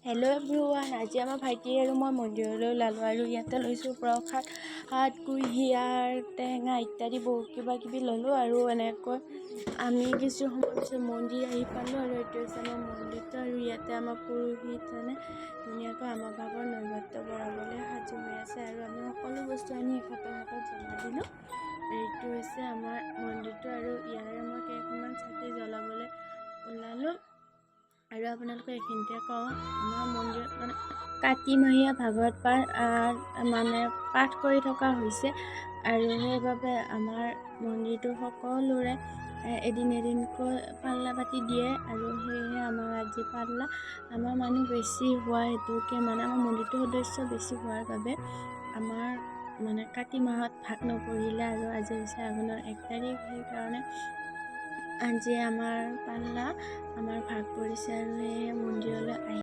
Hello' everyone, আজি আমাৰ ভাইটি আৰু মই মন্দিৰলৈ ওলালোঁ আৰু ইয়াতে লৈছোঁ প্ৰসাদ, কুঁহিয়াৰ, টেঙা ইত্যাদি বহুত কিবা কিবি ল'লোঁ আৰু এনেকৈ আমি কিছু সময় পিছত মন্দিৰ আহি পালোঁ আৰু এইটো হৈছে আমাৰ মন্দিৰটো আৰু ইয়াতে আমাৰ পুৰোহিতজনে ধুনীয়াকৈ আমাৰ ভাগৰ নৈবেদ্য বঢ়াবলৈ সাজু হৈ আছে আৰু আমি সকলো বস্তু আনি এখেতৰ হাতত জমা দিলোঁ। এইটো হৈছে আমাৰ মন্দিৰটো আৰু ইয়াৰে মই কেইখনমান চাকি জ্বলাবলৈ ওলালোঁ আৰু আপোনালোকে এইখিনিতে কওঁ, আমাৰ মন্দিৰত মানে কাতিমহীয়া ভাগৱত পাঠ পাঠ কৰি থকা হৈছে আৰু সেইবাবে আমাৰ মন্দিৰটো সকলোৰে এদিন এদিনকৈ পাল্লা পাতি দিয়ে আৰু সেয়েহে আমাৰ আজি পাল্লা আমাৰ মানুহ বেছি হোৱা হেতুকে মানে আমাৰ মন্দিৰটোৰ সদস্য বেছি হোৱাৰ বাবে আমাৰ মানে কাতি মাহত ভাগ নপৰিলে আৰু আজি হৈছে আঘোণৰ 1 তাৰিখ, সেইকাৰণে আজি আমাৰ পাল্লা আমাৰ ভাগ পৰিছে আৰু সেয়েহে মন্দিৰলৈ আহি